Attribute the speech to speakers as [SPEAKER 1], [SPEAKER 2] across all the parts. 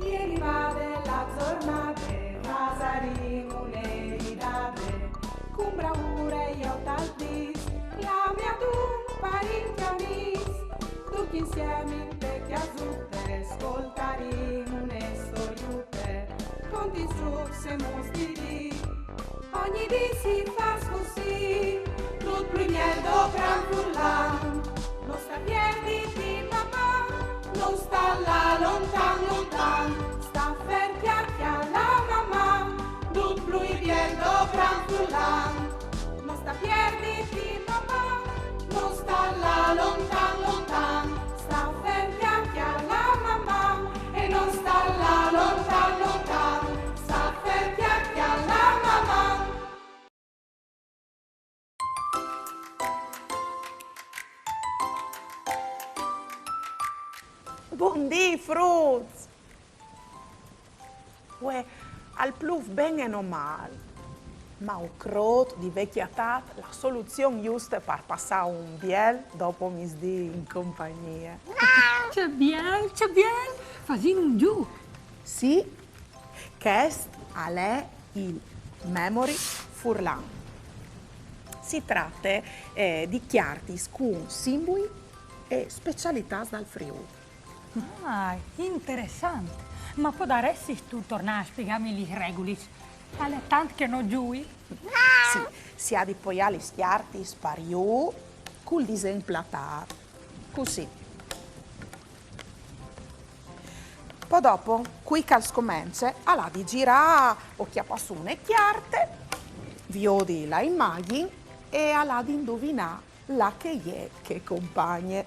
[SPEAKER 1] Ieri vade la giornata, pasaremo un'eridade, con bravura io t'aldis, la mia tu parenti amis, tutti insieme in vecchia zutte, ascoltaremo une storiute, conti su se mostri, ogni dì si fa così, tutto primiero gran furlan, non sta piedi di mamma, non sta là lontan lontan, sta ferti alla mamma, tutto primiero gran furlan, non sta piedi di mamma, non sta là lontan lontan, sta ferti alla mamma e non sta là lontan lontan, sta ferti alla mamma.
[SPEAKER 2] Buondì, Fruz! Uè, al pluf ben e non mal. Ma ho crot di vecchiatat la soluzione giusta per passare un biel dopo misdì in compagnia.
[SPEAKER 3] C'è bien, facino un giù.
[SPEAKER 2] Sì, questo è il Memory Furlan. Si tratta di chiarti con simboli e specialità dal Friuli.
[SPEAKER 3] Ah, interessante. Ma può dare se tu torna a spiegarmi le regole? Alle tante che non giui?
[SPEAKER 2] Sì, si ha di poi alle schiarti spariù col disegno platato. Così. Poi dopo, qui che scomincia, alla di girare o chiappa su une chiarte, viodi la immagine e alla di indovinare la che è che compagne.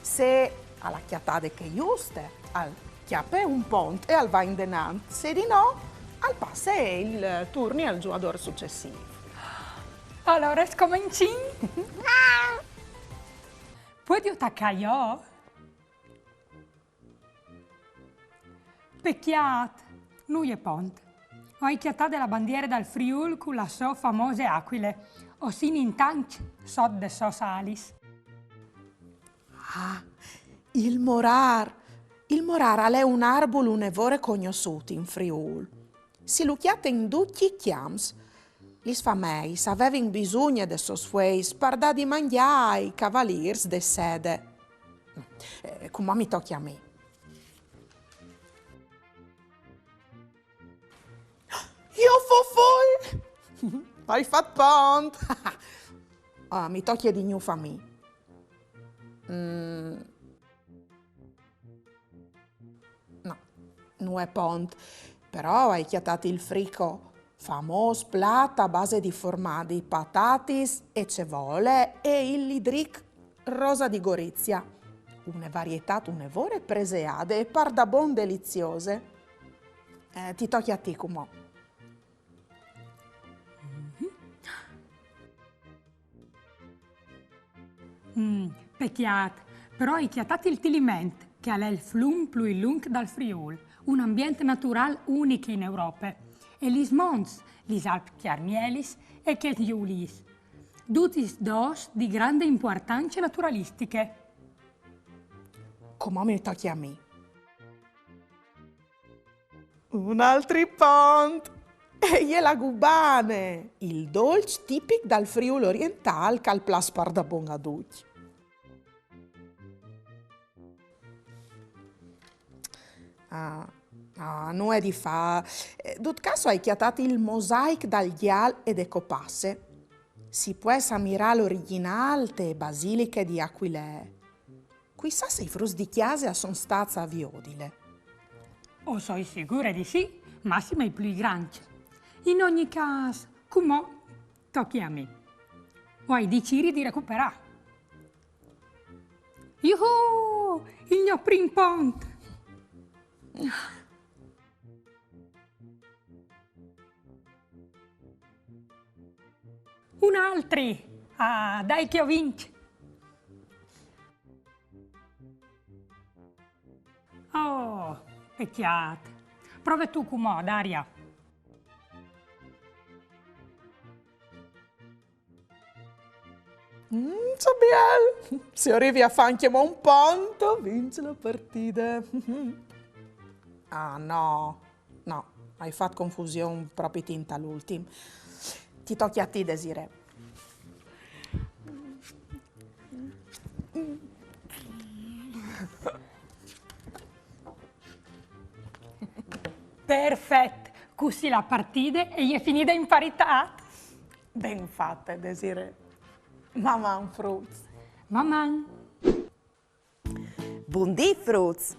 [SPEAKER 2] Se alla chiatade che giuste, al chiappe un ponte e al va in denant. Se di no, al passa il turni al giocatore successivo.
[SPEAKER 3] Allora, scominci? Puoi attaccare io? Pecchiat, noi è ponte. Ho chiatato la bandiera dal Friul con la sue famose aquile, o sin in tanch, sot de so salis.
[SPEAKER 2] Ah, il morar. Il morar è un arbolo unevore conosciuto in Friul. Si lo chiate in tutti i chiams. Gli sfameis avevano bisogno de sos fueis per da di mangiare ai cavaliers de sede. Come mi tocchi a me. Io fo hai fatto pont. Mi tocchi di new famiglia. No, non è pont, però hai chiatato il frico, famoso piatto a base di formaggi, patatis e cevole e il lidric rosa di Gorizia, una varietà un'evore preseade e par da bon deliziose. Ti tocchi a te, Cumò.
[SPEAKER 3] Pecchiat, però hai chiatato il Tiliment, che è il flum più lungo dal Friul, un ambiente naturale unico in Europa. E gli Mons, gli Alpi Chiarmielis e che Giulis. Tutti dos di grande importanza naturalistiche.
[SPEAKER 2] Come mi tocchi a me? Un altro pont! E la gubane, il dolce tipico dal Friuli orientale che al plas par da bon adulti. Non è di fa. Dut caso hai chiatato il mosaico dal Ghial e de Copasse. Si può ammirare l'originale te basiliche di Aquile. Chissà se i frus di chiesa sono stati a Viodile.
[SPEAKER 3] O sono sicura di sì, massima i più grandi. In ogni caso, come tocchi a me. Vuoi decidi di recuperare. Yuhu! Il mio primo ponte! Un altri! Ah, dai che ho vinto! Oh, peccato! Prova tu come, Daria.
[SPEAKER 2] So bien. Se arrivi a fare anche un ponto, vinci la partita. Ah, no, no, hai fatto confusione proprio tinta all'ultimo. Ti tocchi a te, Desiree.
[SPEAKER 3] Perfetto, così la partita e è finita in parità.
[SPEAKER 2] Ben fatte, Desiree. Mamma Fruz.
[SPEAKER 3] Mamma.
[SPEAKER 4] Buondì, Fruz.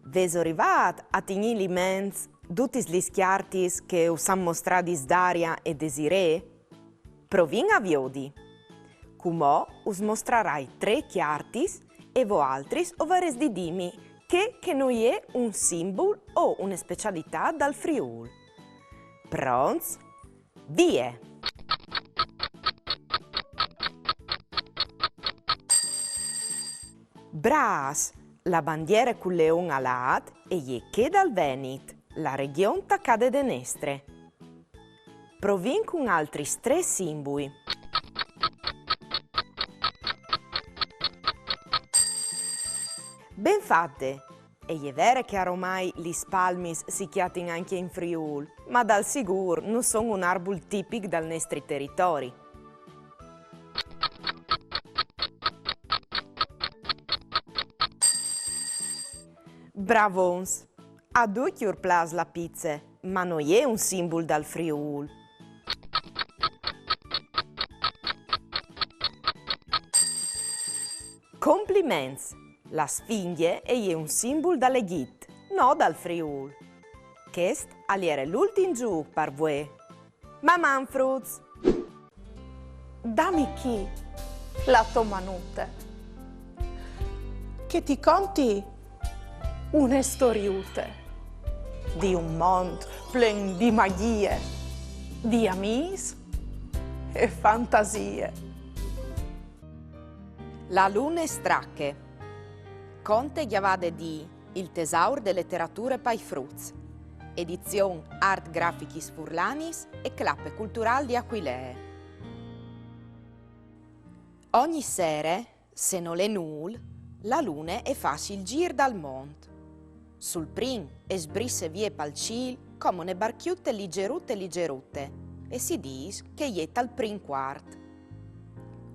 [SPEAKER 4] Veso arrivat a tigni li mens tutti gli schiartis che usam mostradis Daria e Desiree? Provin a viodi. Cumò us mostrarai 3 chiartis e voaltris ovares di dimi che noi è un simbolo o una specialità dal Friul. Pronts? Vie! Bras, la bandiera col leon alat e je che dal Venit, la regione taccade de Nestre. Provin con altri 3 simboli. Ben fatte! E è vero che ormai gli spalmis si chiatin anche in Friul, ma dal sicuro non sono un arbol tipico dal nostri territori. Bravons! A due chiurplas la pizza, ma non è un simbolo dal Friul. Compliments! La Sfinge è un simbolo dalle Ghit, no dal Friul. Quest aliere l'ultim giù per voi. Mamma Fruz!
[SPEAKER 2] Dammi chi la tua manute, che ti conti una storiute di un mondo plen di magie, di amis e fantasie.
[SPEAKER 4] La luna stracche. Conte chiavade di Il tesaur de letterature pai Fruz, edizione Art Graficis Furlanis e Clappe Cultural di Aquilee. Ogni sera, se non è null, la luna è facile gir dal mondo. Sul prim e sbrisse vie pal cil come une barchiute liggerute e si dice che è tal prim quart.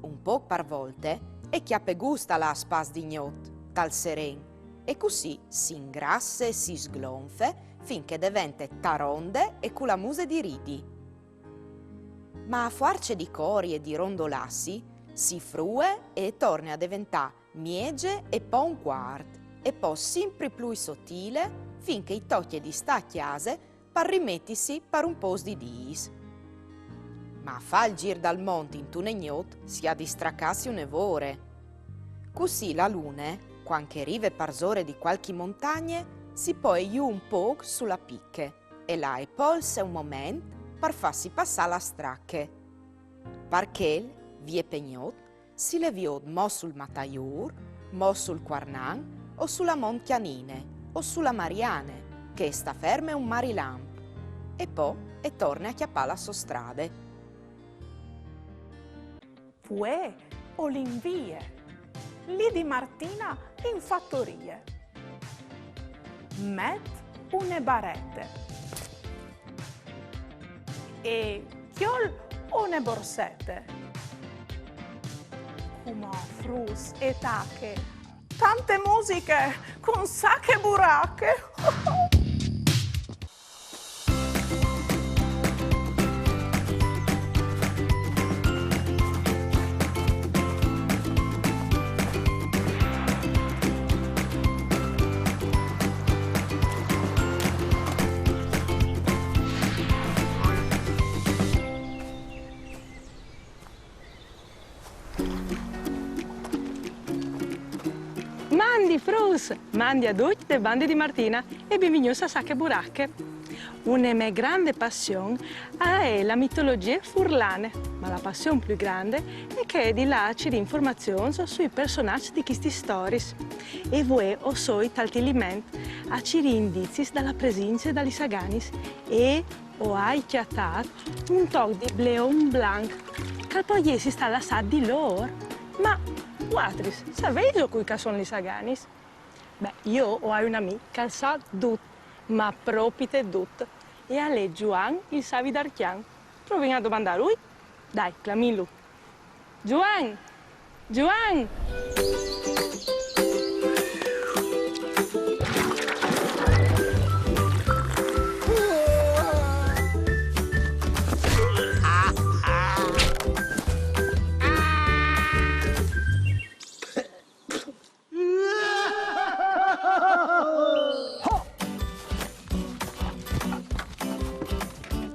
[SPEAKER 4] Un po' per volte e chiappe gusta la spas di gnot, tal seren, e così si ingrassa e si sglonfe finché diventa taronde e con la muse di ridi. Ma a farce di cori e di rondolassi si frue e torna a diventare miege e poi un quart, e poi sempre più sottile finché i tocchi di sta chiase per rimettersi per un po' di dis. Ma a fa il gir dal monte in tunegnot si ha distraccarsi un'evore. Così la luna, quanche rive parzore di qualche montagne, si poi giù un po' sulla picche e là e polse un momento per farsi passare la stracche. Perché, vie pegnot, si leviò mo sul Mataiur, mo sul Quarnan o sulla Montianine o sulla Mariane, che sta ferma un marilamp, e poi e torna a chiappare la sua strade.
[SPEAKER 2] Pue o l'invie, lì di Martina in fattorie. Met une barette e chiol une borsette. Come frus e tacche, tante musiche con sacche buracche.
[SPEAKER 5] Mandi Frus, mandi a tutti le bande di Martina e benvenuti a Sacche Buracche. Una mia grande passione è la mitologia furlane, ma la passione più grande è che di là ci informazioni sui personaggi di queste storie. E voi o soi taltilmente a ci indizi dalla presenza dagli saganis e o hai chiatato un toc di Bleon Blanc che poi si sta lasciando di loro. Ma Guatris, sapete cui sono i saganis? Beh, io ho un'amica che sa tutto, ma proprio tutto. E a lei Juan il savi d'Archian. Proviamo a domandare lui. Dai, clamilu. Juan! Juan!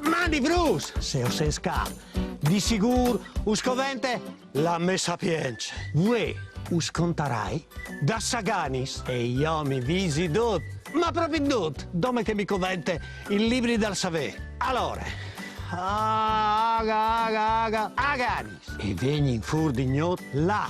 [SPEAKER 6] Mandi Bruce, se o se sca. Di sicuro, uscovente, la me sapienza. Ue, uscontarai, da Saganis, e io mi visi dut, ma proprio dut, dome che mi covente il libri dal saver. Allora, Aganis, e vegni in fur di gnot là.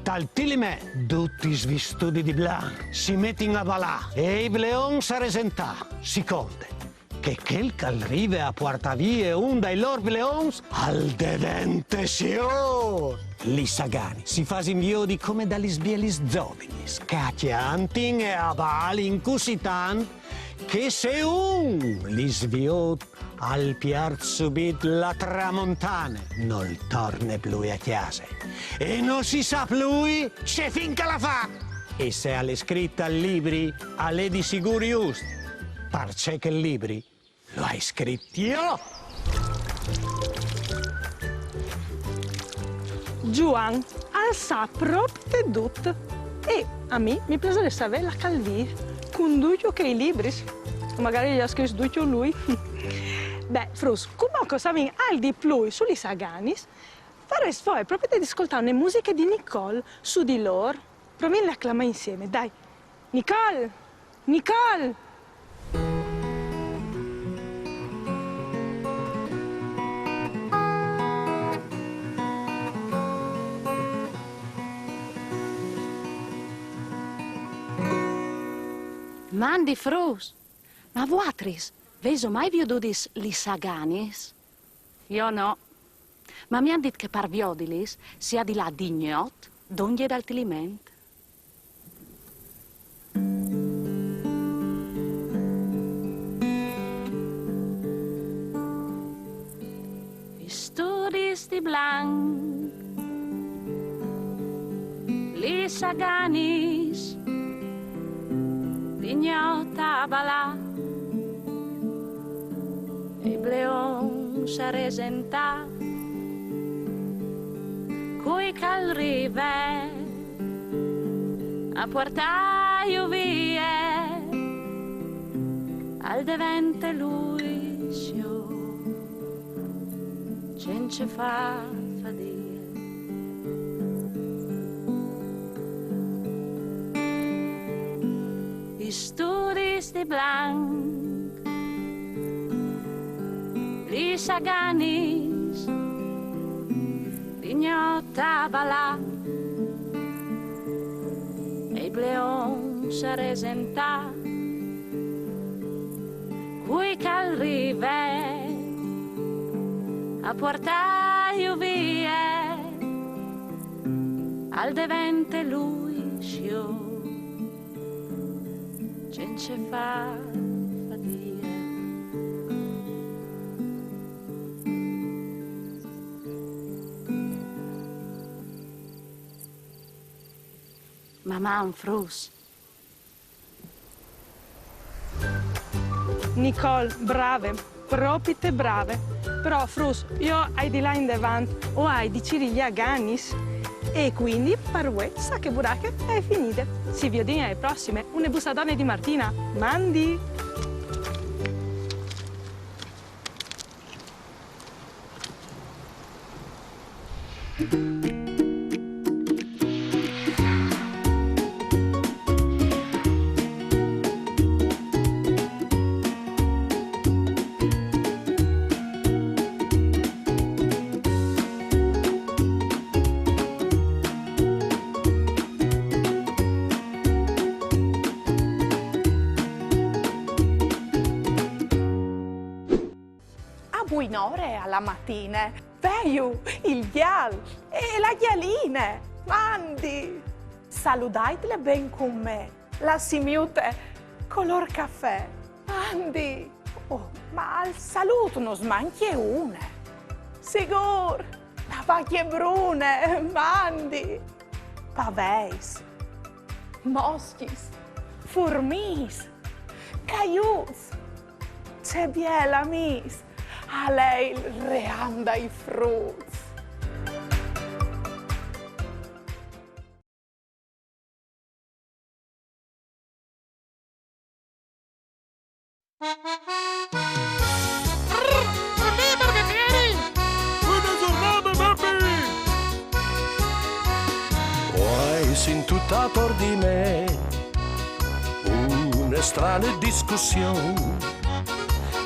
[SPEAKER 6] Tal tilime, tutti svistudi di blanc, si mettin a balà, e i bleon sa resentà, si conte. Che quel arriva a porta via un dai loro bleons al dedente signor. Li Sagani si fa inviodi come dagli sbielis zobinis, cacchiantin e avalin così tant che se un li sviot al piar subit la tramontana non torna più a chiesa e non si sa più se finca la fa. E se alle scritta al libri alle di sicuri just, parce che il libri lo hai scritto io.
[SPEAKER 5] Juan al sa proprio tutto. E a me mi piace sapere la calvie, con duccio che i libri. Magari gli ha scritto duccio lui. Beh, Frus, come sapevi al di più sugli Saganis, farei poi proprio di ascoltare le musiche di Nicole su di loro. Proviamo a acclamare insieme, dai. Nicole! Nicole!
[SPEAKER 7] Mandi Frus, ma vuatris, veso mai viodudis li Saganis? Io no, ma mi han dit che par viodilis sia di là dignot, d'ogni dal tiliment. Studis di blanc, li Saganis, ignota balà e bleon sa resentà cui cal rive a portaio vie al devente Luisio cence fa fadia. Studis di blanc, li Saganis, l'ignota balà, e i bleon sa resentà, cui cal rive a portaio vie al devente Luisio cence fa fadia. Mamma Frus.
[SPEAKER 5] Nicole, brave, proprio brave. Però Frus, io hai di là in davanti o hai di Ciriglia Aganis. E quindi, per voi, sa che buracche è finita. Si vediamo alle prossime. Una bussadone di Martina. Mandi!
[SPEAKER 2] Buonore alla mattina, veio il ghial e la ghialine, mandi. Salutaitele ben con me, la simiute color caffè. Andi, oh, ma al saluto non smanchi una. Sigur, la vacchie brune, mandi. Paveis, moschis, furmis, caiuts, c'è biela mis, a lei il reanda i frutti.
[SPEAKER 8] In tutta attor di me una strana discussione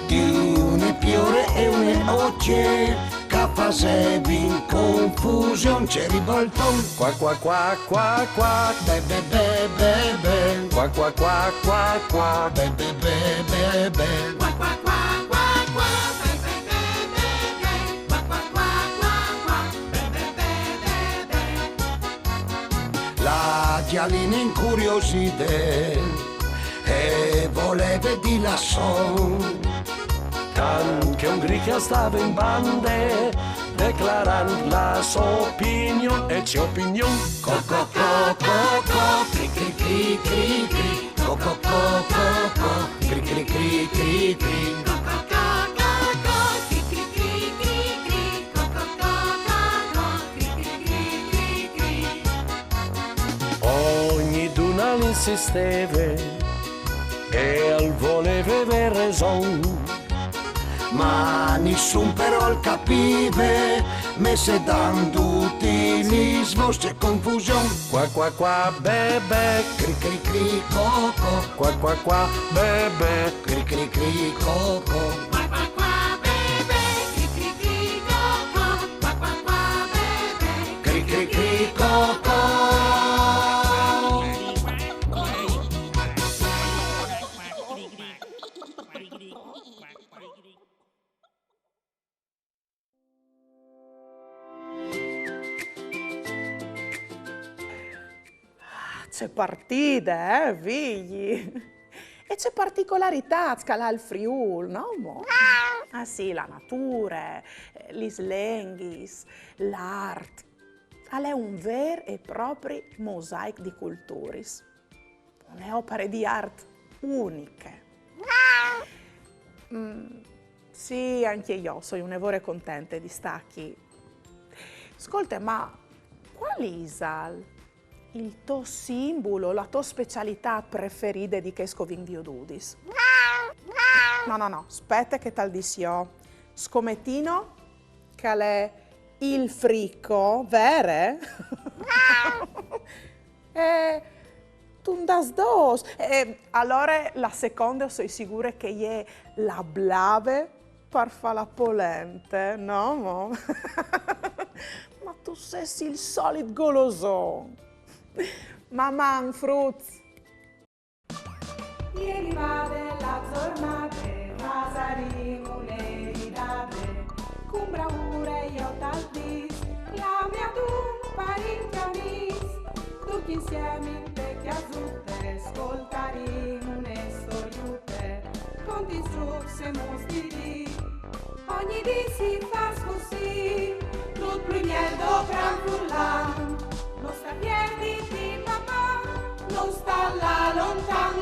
[SPEAKER 8] di une piore e une occhie che facevi in confusione. C'è rivolton qua qua qua qua qua be be be be be qua qua qua qua qua be be be be be qua qua qua qua qua be be be be be qua qua qua qua qua be be be be be. La giallina incuriosita e voleva di lassò, tanto un grica stava in bande declarando la sua opinione e c'è opinione. Co co co co co cri cri cri cri cri co co co co co cri cri cri cri cri co co co co co cri cri cri cri cri co co co co co cri cri cri cri cri. Ogni d'una insisteva e al voleva aver ragione, ma nessun però il capive, messe dando tutti gli svosci e confusione. Qua qua qua bebe, cri cri cri coco, qua qua qua bebe, cri cri cri coco. Qua qua qua bebe, cri cri cri coco, qua qua qua bebe, cri cri cri coco.
[SPEAKER 2] C'è partita, figli. E c'è particolarità scala al Friul, no? Ah sì, la natura, gli slenghis, l'arte. È un vero e proprio mosaico di culturis. Une opere di arte uniche. Sì, anche io sono un'evore contenta di stacchi. Ascolta, ma quali isal? Il tuo simbolo, la tua specialità preferita di che scovin di Ududis? No, aspetta che tal disio. Scommettino che è il fricco, vere? Tu das dos. Allora la seconda sono sicura che è la blave per fare la polente, no? Ma tu sei il solito goloso. Mamma, frutz.
[SPEAKER 1] Ieri vade la giornata, pasaremo un'eridate, con bravura io tal dis, la mia tu parecchia mis, tutti insieme te chiasutte, ascoltaremo une storiute, con distruzze mostri, ogni di si fa così, tutto primiero gran furlan. Non sta piedi di mamma, non sta là lontan,